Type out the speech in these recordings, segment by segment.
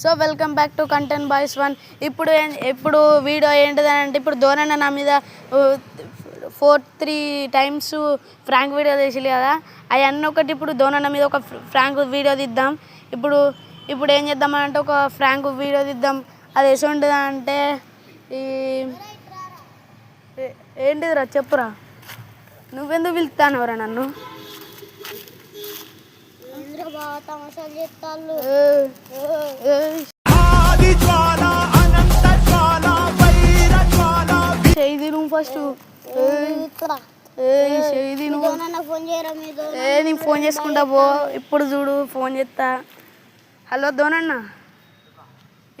So welcome back to content boys 1. ఇప్పుడు video ఏంటిదంటే ఇప్పుడు ధోనన్న నా మీద 3 టైమ్స్ ఫ్రాంక్ వీడియో చేసిల్లు కదా. అవన్నీ ఒకటి ఇప్పుడు ధోనన్న మీద ఒక ఫ్రాంక్ వీడియో తీద్దాం. ఇప్పుడు ఏం చేద్దామంటే ఒక ఫ్రాంక్ వీడియో తీద్దాం. అది ఎసుంటుందా అంటే ఏంటిదిరా చెప్పురా, నువ్వెందుకు పిలుస్తానవరా నన్ను? ఫస్ట్ నేను ఫోన్ చేసుకుంటా పో. ఇప్పుడు చూడు ఫోన్ చేస్తా. హలో ధోనన్న,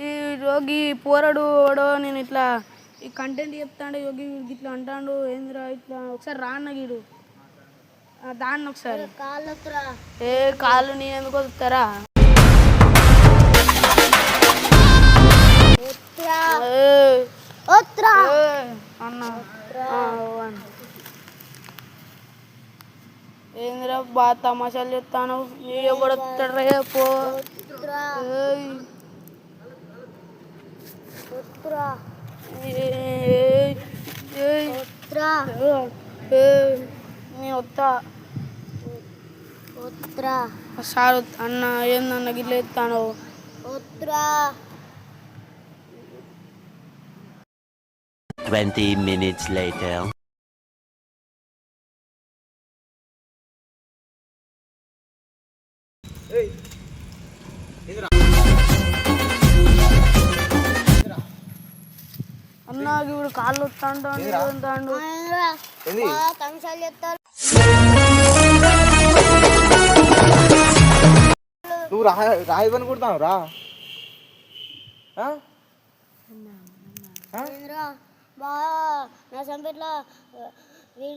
ఈ యోగి పోరడు ఓడో నేను ఇట్లా ఈ కంటెంట్ చెప్తాడు, యోగి ఇట్లా అంటాడు ఏందిరా ఇట్లా ఒకసారి రా అన్న గీడు దాన్ని ఒకసారి కాళ్ళు నేను ఎందుకు వస్తారా అన్న? ఏందిరా బాగా తమాషాలు చెప్తాను, ఎవడు వస్తాడు రేపు? నేను వస్తా సార్. అన్న ఏందన్న గిట్ల ఎత్తాను? 20 minutes later. అన్నా ఇప్పుడు కాళ్ళు వస్తాడు. నువ్వు రాయబని కుడతావు రా.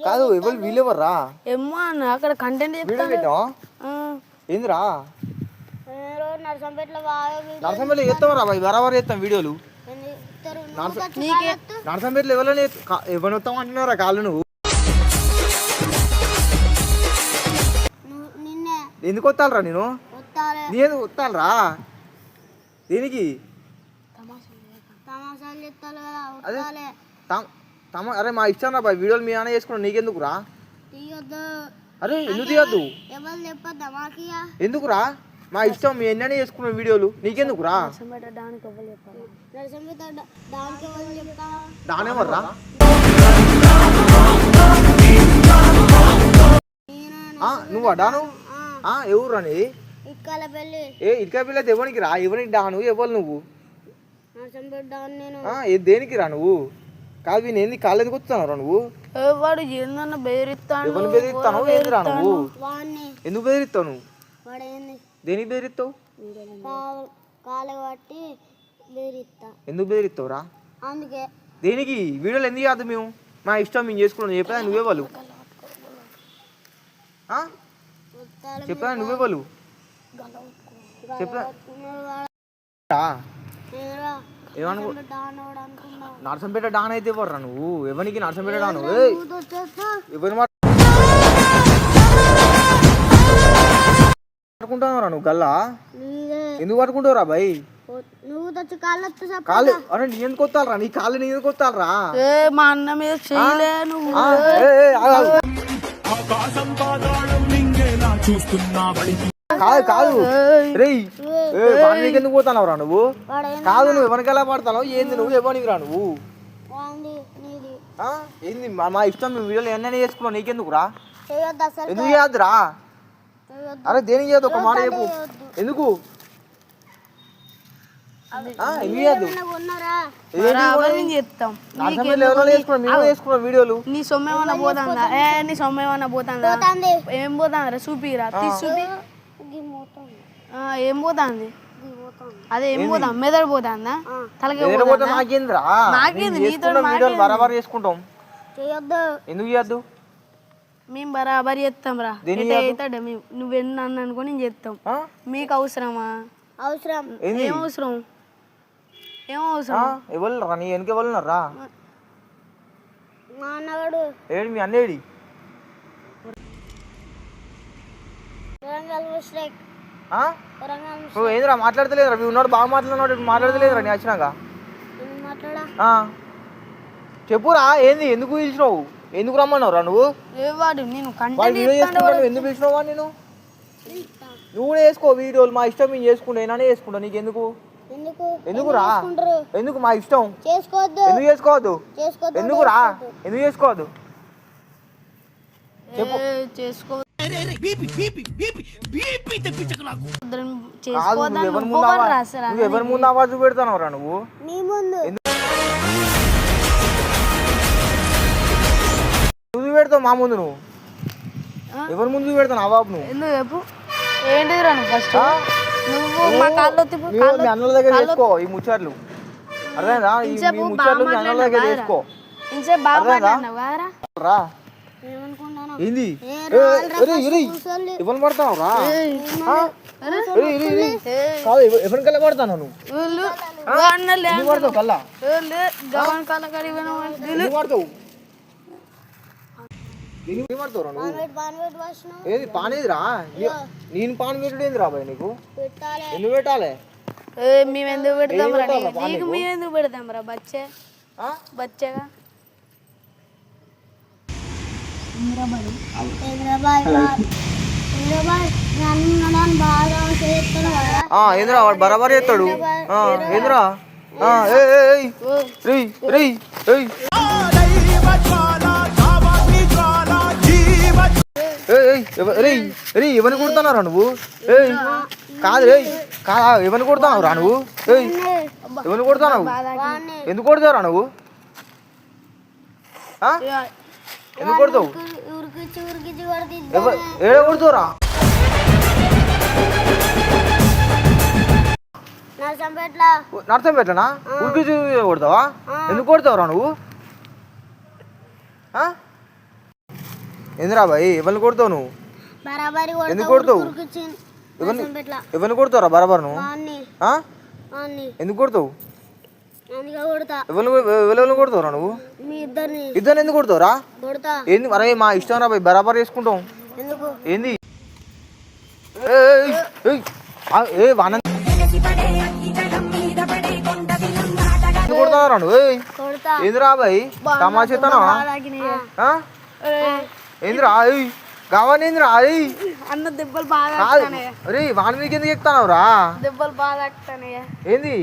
కాదు ఎవరు వీళ్ళెవర్రా? ఏమో అన్న అక్కడ కంటెంట్ ఏందిరా నరసంపేటలో చేస్తావరా? బరాబర్ చేస్తాం వీడియోలు. నరసంపేటలో ఎవరైనా ఎవరిని వస్తాం అంటున్నారా కాళ్ళు? నువ్వు ఎందుకు వస్తాలరా? నేను నేను వస్తాలరా దేనికి? అరే మా ఇష్టం రా బాయ్, వీడియోలు మీ అన్న చేసుకున్నావు, నీకెందుకు రా? అరే ఎందుకు తీయద్దు? ఎందుకు రా? మా ఇష్టం, మీ ఎన్న చేసుకున్నావు వీడియోలు, నీకెందుకు రా? దానేమర్రా? నువ్వు డాను ఎవరు రాని? ఇటుకపల్లి అయితే ఎవరికి రా? ఎవరికి డాను? ఎవరు నువ్వు? దేనికి రా నువ్వు? కాదు నేను ఏంది కాళ్ళు ఎందుకు వస్తున్నావు రా నువ్వు? వాడు ఏందన్న బెదిరిస్తాను. ఎవరిని బెదిరిస్తాను? ఏంది రా నువ్వు? ఎందుకు బెదిరిస్తావు నువ్వు? దేనికి బెదిరిస్తావు? ఎందుకు బెదిరిస్తావు రా? దేనికి? వీడియోలు ఎందుకు కాదు? మేము మా ఇష్టం మేము చేసుకున్నాం. చెప్పదా నువ్వే వాళ్ళు? చెప్పదా నువ్వే వాళ్ళు? చెప్పదా నరసంపేట డాన్ అయితే ఎవర్రా నువ్వు? ఎవరికి నరసంపేట డాను? ఎవరి పట్టుకుంటావురా నువ్వు? గల్లా ఎందుకు పట్టుకుంటావురా భయ్? కాళ్ళు అరే నీ ఎందుకు కొత్తాలరా? నీ కాళ్ళు నీ ఎందుకు కొత్తాలరా? మా అన్న మీద చేయలేను. కాదు కాదు రే నీకు ఎందుకు పోతానవరా నువ్వు? కాదు నువ్వు ఎవరికి ఎలా పడతావు? ఏంది నువ్వు? ఎవరికి రా నువ్వు? ఏంది మా ఇష్టం, మేము వీడియోలు ఎన్నైనా చేసుకున్నావు, నీకెందుకు రా? ఎందుకు చేయద్దురా? అరే దేనికి చేయద్దు? ఒక మాట చెప్పు. ఎందుకు వీడియోలు? నీ సొమ్మేమన్నా పోతుందా? నీ సొమ్మేమన్నా పోతుందా? ఏం పోతుందా? చూపిరా, చూపి. ఏం పోతుంది? అదే ఏం పోతాం? మెదడు పోతుందా? బరాబర్ చేసుకుంటాం. ఎందుకు చేయద్దు? మేము బరాబర్ చేస్తాం రా. అవుతాడు నువ్వెన్న అనుకో నేను చేస్తాం. మీకు అవసరమా? అవసరం. ఏం అవసరం? ఏం అవసరం? ఎవరు రా? నీ వెనక ఎవరు రా? ఏడు మీ అన్నేడి? నువ్వు ఏందిరా మాట్లాడతలేదురా నువ్వు ఉన్నాడు బాగా మాట్లాడినాడు మాట్లాడతలేదురా నీ వచ్చినాక చెప్పురా ఏంది ఎందుకు పిలిచినావు ఎందుకు రమ్మన్నావురా నువ్వు ఎందుకు పిలిచినావా నేను నువ్వు కూడా వేసుకో వీడియోలు మా ఇష్టం మేము చేసుకుంటా నేనే చేసుకుంటా నీకు ఎందుకు ఎందుకురా ఎందుకు మా ఇష్టం ఎందుకు చేసుకోవద్దు ఎందుకురా ఎందుకు చేసుకోవద్దు చెప్పు ఎవరి ముందు ఆవాజు పెడతానవరా నువ్వు నువ్వు పెడతావు మా ముందు నువ్వు ఎవరి ముందు పెడతాను అవాబు నువ్వు ఎందుకు చెప్పు ఏంటిదిరా నువ్వు ఫస్ట్ నువ్వు మా కాళ్ళు మీ అన్నల దగ్గర చేసుకో ఈ ముచ్చట్లు అర్థమైందా ఈ ముచ్చట్లు మీ అన్నల దగ్గర చేసుకో రా ఏంది ఎవరిని పడతావు రా కాదు ఎవరిని కల్లా పడతాను నువ్వు పడతావు కల్లా పడతావు ఏది పానేదిరా నేను పాన్ పెట్టుడు ఏంది రాబాయ్ నీకు ఎందుకు పెట్టాలి మేము ఎందుకు పెడతాం రా నీకు మేము ఎందుకు పెడతాం రా బచ్చేగా ఏంద్రా వాడు బరాబర్ చేస్తాడు ఏంద్రా ఎవరిని కొడుతున్నారా నువ్వు కాదు కాదా ఎవరిని కొడుతున్నావు రా నువ్వు ఎవరిని కొడుతున్నావు ఎందుకు కొడతావురా నువ్వు ఎందుకు కొడతావు ఏడ కొడుతావురా నర్సంపేటనా ఉరికి కొడతావా ఎందుకు కొడతావురా నువ్వు ఎందురా బాయ్ ఎవరిని కొడతావు నువ్వు ఎందుకు కొడతావు ఎవరిని కొడతావురా బరాబర్ నువ్వు ఎందుకు కొడతావు ఎవరిని కొడతావురా నువ్వు ఇద్దరిని ఎందుకు కొడతావురా ఏంది అరే మా ఇష్టం రా బాయ్ బరాబర్ చేసుకుంటాం ఏంది కొడతావురా నువ్వు ఏందిరా బాయ్ తమాషేతానా ఏందిరా కావాలి ఏందిరా అన్న దెబ్బలు బాగా అరే వాని మీకు ఎందుకు ఎక్కుతావు రా దెబ్బలు బాగా ఏంది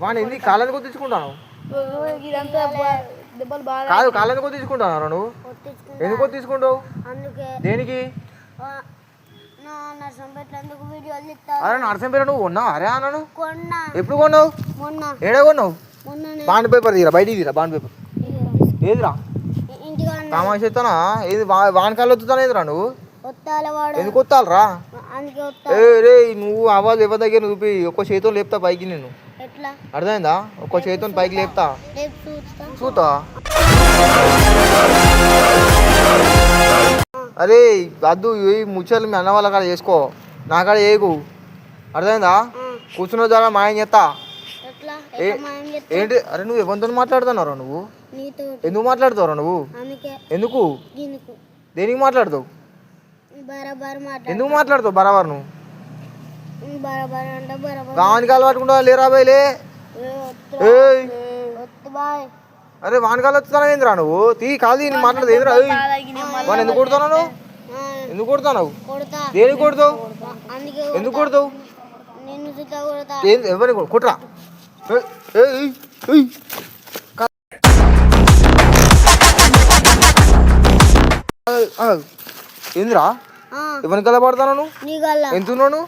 వాని ఏంది కాళ్ళని కొట్టించుకుంటాను దెబ్బలు బాగా కాదు కాళ్ళని కొట్టించుకుంటాను నువ్వు ఎందుకు కొట్టించుకుంటావు దేనికి అరే నర్సంపేట నువ్వు కొన్నావు అరే అన్నాను ఎప్పుడు కొన్నావు ఏడా కొన్నావు బాండ్ పేపర్ తీరా బయటికి తీరా బాండ్ పేపర్ ఏదిరా తమాషేస్తానా ఏది వాని కాళ్ళు వస్తుందా ఏదిరా నువ్వు ఎందుకు వస్తాలరా రే నువ్వు ఆవాజ్ ఎవరి దగ్గర చూపి ఒక్క చేతితో లేపుతా పైకి నేను అర్థమైందా ఒక్క చేతితో పైకి లేపుతా చూతా అరే వద్దు ఈ ముచ్చట్లు మీ అన్న వాళ్ళ కాడ చేసుకో నా కాడ చేయకు అర్థమైందా కూర్చున్న ద్వారా మాయం చేస్తా ఏంటి అరే నువ్వు ఎవరితో మాట్లాడుతున్నావు నువ్వు ఎందుకు మాట్లాడుతావురా నువ్వు ఎందుకు దేనికి మాట్లాడుతావు ఎందుకు మాట్లాడుతావు బరాబర్ నువ్వు వానికాలు పట్టుకుంటా లేరా బాయ్లే అరే వానికాలు వస్తున్నావు ఏందిరా నువ్వు కాదు నేను మాట్లాడదు ఏందిరా వాడిని ఎందుకు కొడుతున్నావు ఎందుకు కొడుతున్నావు దేనికి కొడతావు ఎందుకు కొడతావు ఎవరిని కొట్రా ఏందిరా ఎవరిని కల పడతాను నువ్వు ఎంత ఉన్నావు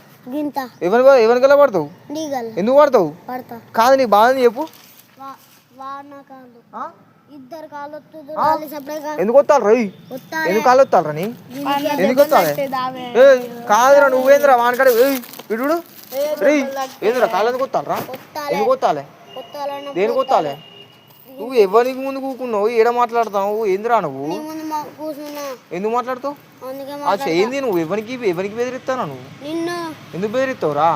ఎవరిని కల పడతావు ఎందుకు పడతావు కాదు నీ బాధ చెప్పు ఎందుకు వస్తాను రవి ఎందుకు కాళ్ళు వస్తాను నీ ఎందుకు వస్తాను కాదురా నువ్వేంద్రా వానికాడ విడు రీ ఏంద్రా కాళ్ళు ఎందుకు వస్తాను ఎందుకు వస్తాలే దేనికి వస్తాలే నువ్వు ఎవరికి ముందు కూకున్నావు ఏడ మాట్లాడతావు ఏందిరా నువ్వు ఎందుకు మాట్లాడుతావు ఏంది నువ్వు ఎవరికి బెదిరిస్తావు నువ్వు ఎందుకు బెదిరిస్తావురా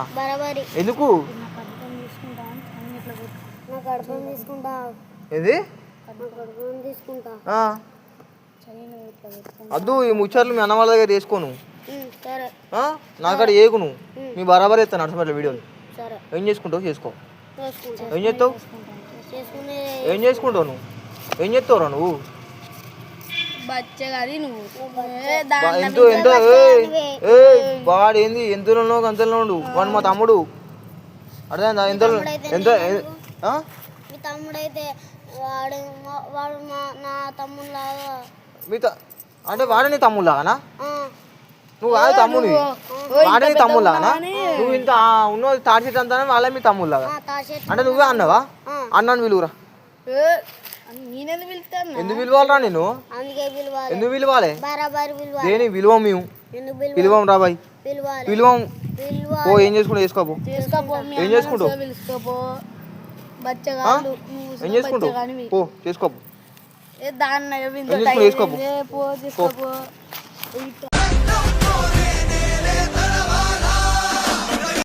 ఎందుకు ఏంది అద్దు ఈ ముచ్చట్లు మీ అన్న వాళ్ళ దగ్గర చేసుకోను సరే నాకాడ ఏకు నువ్వు నీ బరాబర్ ఎత్తాను నడుచుకోవట్లే వీడియోలు ఏం చేసుకుంటావు చేసుకో ఏం చేస్తావు ఏం చేసుకుంటావు నువ్వు ఏం చేస్తావురా నువ్వు ఎంత ఎంత వాడు ఏంది ఎంతలో అంతలో ఉండు వాడు మా తమ్ముడు అర్థమైందా ఎంత ఎంత మీ తమ్ముడైతే వాడు వాడు నా తమ్ముడులాగా అంటే వాడే నీ తమ్ముళ్ళాగానా నువ్వు వాడే తమ్ముని వాడే నీ తమ్ముళ్ళాగానా నువ్వు ఇంత ఉన్న తాడి చెట్టు అంతా వాళ్ళే మీ తమ్ముళ్ళాగా అంటే నువ్వే అన్నావా అన్నాను విలువరా ఎందుకు పిలవాలరా నేను ఎందుకు పిలవాలి దేని విలువం మేము పిలువం రా బాయ్ పిలువం ఓ ఏం చేసుకుంటావు చేసుకోపో ఏం చేసుకుంటావు ఏం చేసుకుంటావు పో చేసుకోపో దాన్ని ఏం చేసుకుంటావు చేసుకోపో